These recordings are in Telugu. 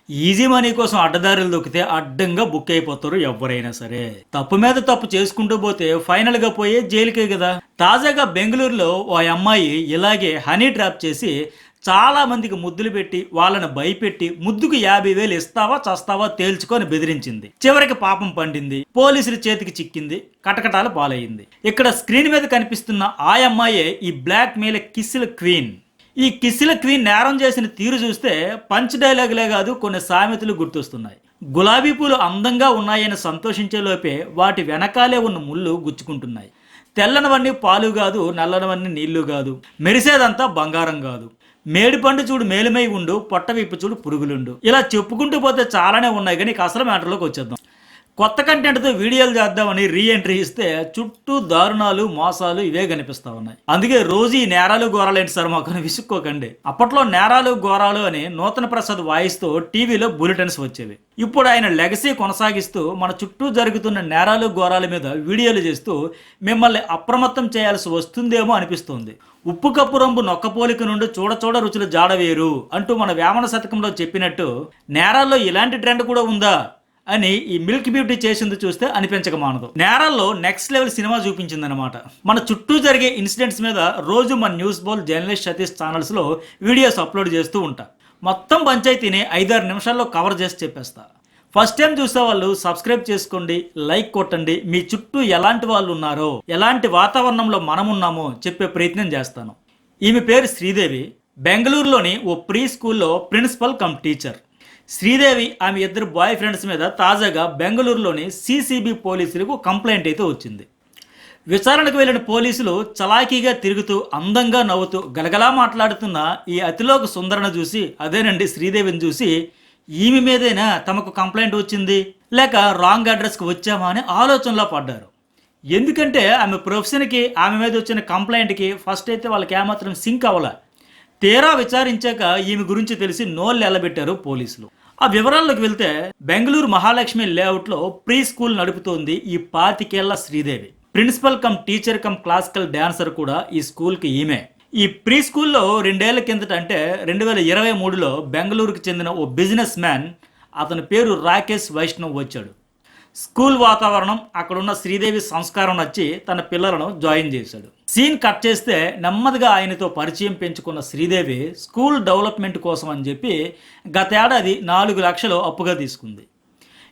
ఈజీ మనీ కోసం అడ్డదారులు దొక్కితే అడ్డంగా బుక్ అయిపోతారు ఎవరైనా సరే. తప్పు మీద తప్పు చేసుకుంటూ పోతే ఫైనల్ గా పోయే జైలుకే కదా. తాజాగా బెంగళూరులో ఓ అమ్మాయి ఇలాగే హనీ ట్రాప్ చేసి చాలా మందికి ముద్దులు పెట్టి వాళ్ళని భయపెట్టి ముద్దుకు 50,000 ఇస్తావా చస్తావా తేల్చుకొని బెదిరించింది. చివరికి పాపం పండింది, పోలీసుల చేతికి చిక్కింది, కటకటాల పాలయ్యింది. ఇక్కడ స్క్రీన్ మీద కనిపిస్తున్న ఆ అమ్మాయే ఈ బ్లాక్ మెయిల్ కిస్సుల క్వీన్. ఈ కిస్సుల క్వీన్ నేరం చేసిన తీరు చూస్తే పంచ్ డైలాగులే కాదు కొన్ని సామెతలు గుర్తొస్తున్నాయి. గులాబీ పూలు అందంగా ఉన్నాయని సంతోషించే లోపే వాటి వెనకాలే ఉన్న ముళ్ళు గుచ్చుకుంటున్నాయి. తెల్లనవన్నీ పాలు కాదు, నల్లనవన్నీ నీళ్లు కాదు, మెరిసేదంతా బంగారం కాదు, మేడిపండు చూడు మేలుమై ఉండు, పొట్ట విప్పు చూడు పురుగులుండు. ఇలా చెప్పుకుంటూ పోతే చాలానే ఉన్నాయి, కానీ అసలు మ్యాటర్లోకి వచ్చేద్దాం. కొత్త కంటెంట్తో వీడియోలు చేద్దామని రీ ఎంట్రీ ఇస్తే చుట్టూ దారుణాలు మోసాలు ఇవే కనిపిస్తా ఉన్నాయి. అందుకే రోజు ఈ నేరాలు ఘోరాలు ఏంటి సార్ మాకు విసుక్కోకండి. అప్పట్లో నేరాలు ఘోరాలు అని నూతన ప్రసాద్ వాయిస్తో టీవీలో బులెటిన్స్ వచ్చేవి. ఇప్పుడు ఆయన లెగసీ కొనసాగిస్తూ మన చుట్టూ జరుగుతున్న నేరాలు ఘోరాల మీద వీడియోలు చేస్తూ మిమ్మల్ని అప్రమత్తం చేయాల్సి వస్తుందేమో అనిపిస్తోంది. ఉప్పు కప్పు రంబు నొక్కపోలిక నుండి చూడ రుచులు జాడవేరు అంటూ మన వేమన శతకంలో చెప్పినట్టు నేరాల్లో ఇలాంటి ట్రెండ్ కూడా ఉందా అని ఈ మిల్క్ బ్యూటీ చేసింది చూస్తే అనిపించక మానదు. నేరాల్లో నెక్స్ట్ లెవెల్ సినిమా చూపించింది అనమాట. మన చుట్టూ జరిగే ఇన్సిడెంట్స్ మీద రోజు మన న్యూస్ బాల్ జర్నలిస్ట్ సతీష్ ఛానల్స్లో వీడియోస్ అప్లోడ్ చేస్తూ ఉంటా. మొత్తం పంచాయతీని 5-6 నిమిషాల్లో కవర్ చేసి చెప్పేస్తా. ఫస్ట్ టైం చూసే వాళ్ళు సబ్స్క్రైబ్ చేసుకోండి, లైక్ కొట్టండి. మీ చుట్టూ ఎలాంటి వాళ్ళు ఉన్నారో, ఎలాంటి వాతావరణంలో మనమున్నామో చెప్పే ప్రయత్నం చేస్తాను. ఈమె పేరు శ్రీదేవి. బెంగళూరులోని ఓ ప్రీ స్కూల్లో ప్రిన్సిపల్ కమ్ టీచర్. శ్రీదేవి ఆమె ఇద్దరు బాయ్ ఫ్రెండ్స్ మీద తాజాగా బెంగళూరులోని సిసిబి పోలీసులకు కంప్లైంట్ అయితే వచ్చింది. విచారణకు వెళ్ళిన పోలీసులు చలాకీగా తిరుగుతూ అందంగా నవ్వుతూ గలగలా మాట్లాడుతున్న ఈ అతిలోక సుందరను చూసి, అదేనండి శ్రీదేవిని చూసి, ఈమె మీదైనా తమకు కంప్లైంట్ వచ్చింది లేక రాంగ్ అడ్రస్కి వచ్చామా అని ఆలోచనలో పడ్డారు. ఎందుకంటే ఆమె ప్రొఫెషన్కి ఆమె మీద వచ్చిన కంప్లైంట్కి ఫస్ట్ అయితే వాళ్ళకి ఏమాత్రం సింక్ అవ్వాల. తీరా విచారించాక ఈమె గురించి తెలిసి నోళ్ళు ఎల్లబెట్టారు పోలీసులు. ఆ వివరాల్లోకి వెళ్తే బెంగళూరు మహాలక్ష్మి లేఅవుట్లో ప్రీ స్కూల్ నడుపుతోంది ఈ 25 ఏళ్ల Sridevi. Principal cum teacher cum classical dancer కూడా ఈ స్కూల్కి ఈమె. ఈ ప్రీ స్కూల్లో 2 ఏళ్ల కిందట అంటే 2023లో బెంగళూరుకి చెందిన ఓ బిజినెస్ మ్యాన్, అతని పేరు రాకేష్ వైష్ణవ్ వచ్చాడు. స్కూల్ వాతావరణం, అక్కడున్న శ్రీదేవి సంస్కారం నచ్చి తన పిల్లలను జాయిన్ చేశాడు. సీన్ కట్ చేస్తే నెమ్మదిగా ఆయనతో పరిచయం పెంచుకున్న శ్రీదేవి స్కూల్ డెవలప్మెంట్ కోసం అని చెప్పి గతేడాది 4 లక్షలు అప్పుగా తీసుకుంది.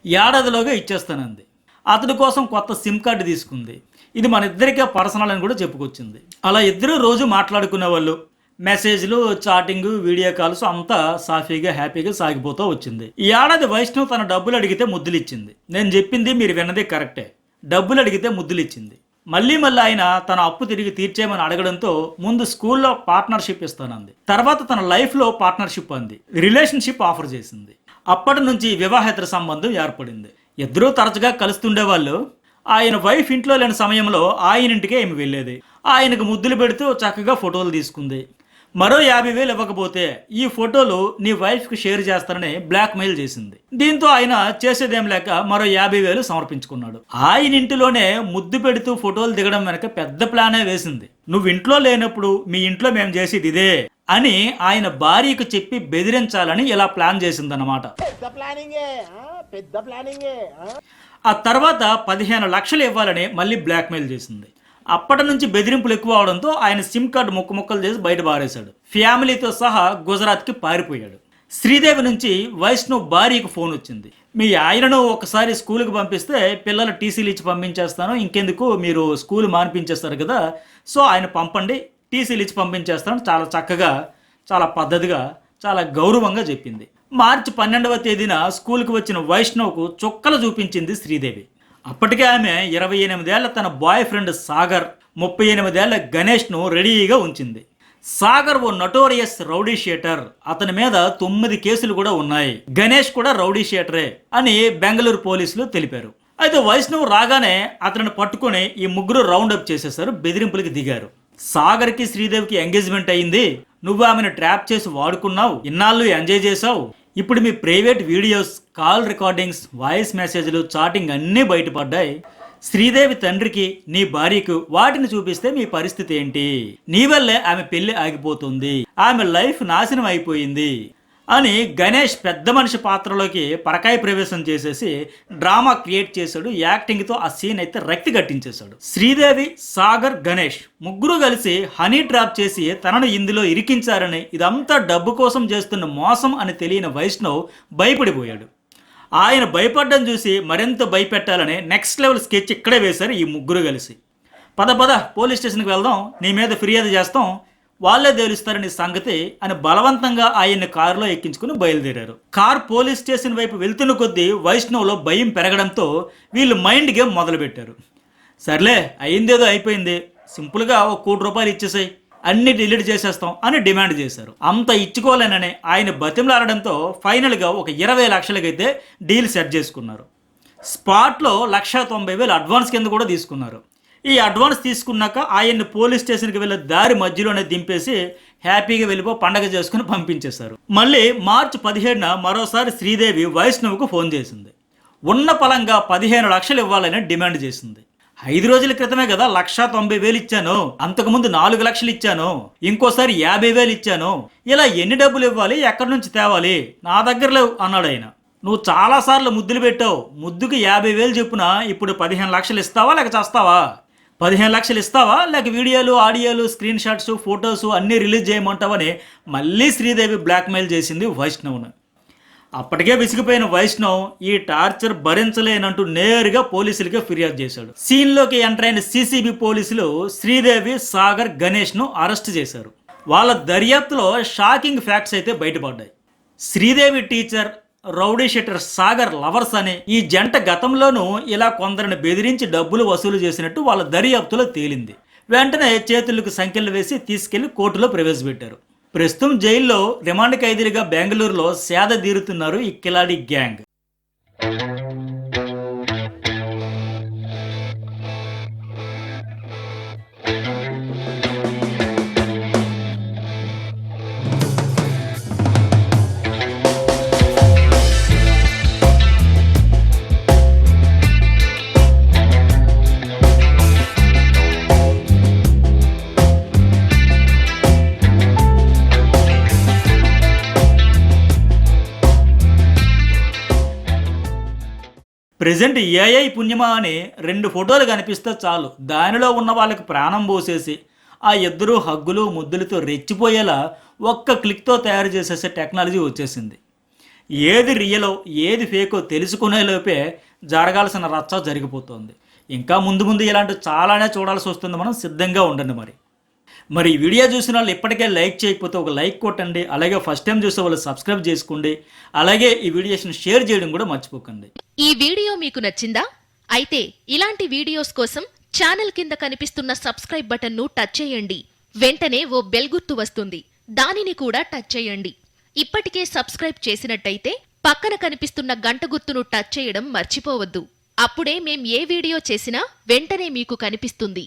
ఏడాదిలోగా ఇచ్చేస్తానంది. అతడి కోసం కొత్త సిమ్ కార్డు తీసుకుంది. ఇది మన ఇద్దరికే పర్సనల్ అని కూడా చెప్పుకొచ్చింది. అలా ఇద్దరు రోజు మాట్లాడుకునే వాళ్ళు. మెసేజ్లు, చాటింగ్, వీడియో కాల్స్ అంతా సాఫీగా హ్యాపీగా సాగిపోతూ వచ్చింది. ఈ ఏడాది వైష్ణవ్ తన డబ్బులు అడిగితే ముద్దులు ఇచ్చింది. నేను చెప్పింది మీరు విన్నదే కరెక్టే, డబ్బులు అడిగితే ముద్దులు ఇచ్చింది. మళ్ళీ ఆయన తన అప్పు తిరిగి తీర్చేయమని అడగడంతో ముందు స్కూల్లో పార్ట్నర్షిప్ ఇస్తానంది. తర్వాత తన లైఫ్లో పార్ట్నర్షిప్ అంది, రిలేషన్షిప్ ఆఫర్ చేసింది. అప్పటి నుంచి వివాహేతర సంబంధం ఏర్పడింది. ఇద్దరూ తరచుగా కలుస్తుండేవాళ్ళు. ఆయన వైఫ్ ఇంట్లో లేని సమయంలో ఆయన ఇంటికే ఏమి వెళ్ళేది. ఆయనకు ముద్దులు పెడుతూ చక్కగా ఫోటోలు తీసుకుంది. మరో 50,000 ఇవ్వకపోతే ఈ ఫోటోలు నీ వైఫ్కి షేర్ చేస్తానని బ్లాక్మెయిల్ చేసింది. దీంతో ఆయన చేసేదేం లేక మరో 50,000 సమర్పించుకున్నాడు. ఆయన ఇంటిలోనే ముద్దు పెడుతూ ఫోటోలు దిగడం వెనక పెద్ద ప్లానే వేసింది. నువ్వు ఇంట్లో లేనప్పుడు మీ ఇంట్లో మేము చేసేది ఇదే అని ఆయన భార్యకు చెప్పి బెదిరించాలని ఇలా ప్లాన్ చేసిందన్నమాట. ఆ తర్వాత 15 లక్షలు ఇవ్వాలని మళ్ళీ బ్లాక్మెయిల్ చేసింది. అప్పటి నుంచి బెదిరింపులు ఎక్కువ అవడంతో ఆయన సిమ్ కార్డు ముక్కలు చేసి బయట బారేశాడు. ఫ్యామిలీతో సహా గుజరాత్కి పారిపోయాడు. శ్రీదేవి నుంచి వైష్ణవ్ భార్యకు ఫోన్ వచ్చింది. మీ ఆయనను ఒకసారి స్కూల్కి పంపిస్తే పిల్లలు టీసీలు ఇచ్చి పంపించేస్తాను, ఇంకెందుకు మీరు స్కూల్ మానిపించేస్తారు కదా, సో ఆయన పంపండి, టీసీలు ఇచ్చి పంపించేస్తాను. చాలా చక్కగా, చాలా పద్ధతిగా, చాలా గౌరవంగా చెప్పింది. మార్చి 12వ తేదీన స్కూల్కి వచ్చిన వైష్ణవ్కు చుక్కలు చూపించింది శ్రీదేవి. అప్పటికే ఆమె 28 ఏళ్ల తన బాయ్ ఫ్రెండ్ సాగర్, 38 ఏళ్ల గణేష్ను రెడీగా ఉంచింది. సాగర్ ఓ నటోరియస్ రౌడీ షీటర్. అతని మీద 9 కేసులు కూడా ఉన్నాయి. గణేష్ కూడా రౌడీ షీటరే అని బెంగళూరు పోలీసులు తెలిపారు. అయితే వైష్ణవ్ రాగానే అతనిని పట్టుకుని ఈ ముగ్గురు రౌండ్ అప్ చేసేశారు, బెదిరింపులకి దిగారు. సాగర్కి శ్రీదేవికి ఎంగేజ్మెంట్ అయింది, నువ్వు ఆమెను ట్రాప్ చేసి వాడుకున్నావు, ఇన్నాళ్ళు ఎంజాయ్ చేసావు, ఇప్పుడు మీ private videos, call recordings, voice మెసేజ్లు, చాటింగ్ అన్నీ బయటపడ్డాయి. శ్రీదేవి తండ్రికి, నీ భార్యకు వాటిని చూపిస్తే మీ పరిస్థితి ఏంటి? నీ వల్లే ఆమె పెళ్లి ఆగిపోతుంది, ఆమె లైఫ్ నాశనం అయిపోయింది. అని గణేష్ పెద్ద మనిషి పాత్రలోకి పరకాయ ప్రవేశం చేసేసి డ్రామా క్రియేట్ చేశాడు. యాక్టింగ్తో ఆ సీన్ అయితే రక్తి కట్టించేశాడు. శ్రీదేవి, సాగర్, గణేష్ ముగ్గురు కలిసి హనీ ట్రాప్ చేసి తనను ఇందులో ఇరికించారని, ఇదంతా డబ్బు కోసం చేస్తున్న మోసం అని తెలియని వైష్ణవ్ భయపడిపోయాడు. ఆయన భయపడ్డం చూసి మరింత భయపెట్టాలని నెక్స్ట్ లెవెల్ స్కెచ్ ఇక్కడే వేశారు ఈ ముగ్గురు కలిసి. పద పోలీస్ స్టేషన్కి వెళ్దాం, నీ మీద ఫిర్యాదు చేస్తాం, వాళ్ళే తేలుస్తారని సంగతి అని బలవంతంగా ఆయన్ని కారులో ఎక్కించుకుని బయలుదేరారు. కార్ పోలీస్ స్టేషన్ వైపు వెళ్తున్న కొద్దీ వైష్ణవ్లో భయం పెరగడంతో వీళ్ళు మైండ్ గేమ్ మొదలుపెట్టారు. సర్లే అయిందేదో అయిపోయింది, సింపుల్గా ఒక ₹1 ఇచ్చేసాయి, అన్ని డిలీట్ చేసేస్తాం అని డిమాండ్ చేశారు. అంత ఇచ్చుకోలేనని ఆయన బతిమలాడడంతో ఫైనల్గా ఒక 20 లక్షలకైతే డీల్ సెట్ చేసుకున్నారు. స్పాట్లో 1,90,000 అడ్వాన్స్ కింద కూడా తీసుకున్నారు. ఈ అడ్వాన్స్ తీసుకున్నాక ఆయన్ని పోలీస్ స్టేషన్కి వెళ్ళే దారి మధ్యలోనే దింపేసి హ్యాపీగా వెళ్ళిపో పండగ చేసుకుని పంపించేశారు. మళ్ళీ మార్చి 17న మరోసారి శ్రీదేవి వైష్ణవ్కు ఫోన్ చేసింది. ఉన్న పలంగా 15 లక్షలు ఇవ్వాలని డిమాండ్ చేసింది. 5 రోజుల క్రితమే కదా 1,90,000 ఇచ్చాను, అంతకుముందు 4 లక్షలు ఇచ్చాను, ఇంకోసారి 50,000 ఇచ్చాను, ఇలా ఎన్ని డబ్బులు ఇవ్వాలి, ఎక్కడి నుంచి తేవాలి, నా దగ్గర లేవు అన్నాడు ఆయన. నువ్వు చాలాసార్లు ముద్దులు పెట్టావు, ముద్దుకి 50,000 చెప్పున ఇప్పుడు 15 లక్షలు ఇస్తావా లేక చేస్తావా? 15 లక్షలు ఇస్తావా లేక వీడియోలు, ఆడియోలు, స్క్రీన్ షాట్స్, ఫొటోస్ అన్నీ రిలీజ్ చేయమంటావని మళ్ళీ శ్రీదేవి బ్లాక్మెయిల్ చేసింది వైష్ణవ్ను. అప్పటికే విసిగిపోయిన వైష్ణవ్ ఈ టార్చర్ భరించలేనంటూ నేరుగా పోలీసులకే ఫిర్యాదు చేశాడు. సీన్లోకి ఎంటర్ అయిన సీసీబీ పోలీసులు శ్రీదేవి, సాగర్, గణేష్ను అరెస్ట్ చేశారు. వాళ్ళ దర్యాప్తులో షాకింగ్ ఫ్యాక్ట్స్ అయితే బయటపడ్డాయి. Sridevi teacher, rowdy sheeter Sagar lovers అని ఈ జంట గతంలోనూ ఇలా కొందరిని బెదిరించి డబ్బులు వసూలు చేసినట్టు వాళ్ళ దర్యాప్తులో తేలింది. వెంటనే చేతులకు సంఖ్యలు వేసి తీసుకెళ్లి కోర్టులో ప్రవేశపెట్టారు. ప్రస్తుతం జైల్లో రిమాండ్ ఖైదీలుగా బెంగళూరులో సేద తీరుతున్నారు ఈ కిలాడి గ్యాంగ్. ప్రజెంట్ ఏఐ పుణ్యమా అని 2 ఫోటోలు కనిపిస్తే చాలు, దానిలో ఉన్న వాళ్ళకి ప్రాణం పోసేసి ఆ ఇద్దరు హగ్గులు ముద్దులతో రెచ్చిపోయేలా ఒక్క క్లిక్తో తయారు చేసేసే టెక్నాలజీ వచ్చేసింది. ఏది రియలో ఏది ఫేకో తెలుసుకునే లోపే జరగాల్సిన రచ్చ జరిగిపోతుంది. ఇంకా ముందు ఇలాంటి చాలానే చూడాల్సి వస్తుంది. మనం సిద్ధంగా ఉండండి. మరి ఈ వీడియో చూసిన వాళ్ళు ఇప్పటికే లైక్ చేయకపోతే ఒక లైక్ కొట్టండి. అలాగే ఫస్ట్ టైం చూసే వాళ్ళు సబ్స్క్రైబ్ చేసుకోండి. అలాగే ఈ వీడియోస్ని షేర్ చేయడం కూడా మర్చిపోకండి. ఈ వీడియో మీకు నచ్చిందా? అయితే ఇలాంటి వీడియోస్ కోసం ఛానల్ కింద కనిపిస్తున్న సబ్స్క్రైబ్ బటన్ను టచ్ చేయండి. వెంటనే ఓ బెల్ గుర్తు వస్తుంది, దానిని కూడా టచ్ చేయండి. ఇప్పటికే సబ్స్క్రైబ్ చేసినట్టయితే పక్కన కనిపిస్తున్న గంట గుర్తును టచ్ చేయడం మర్చిపోవద్దు. అప్పుడే మేం ఏ వీడియో చేసినా వెంటనే మీకు కనిపిస్తుంది.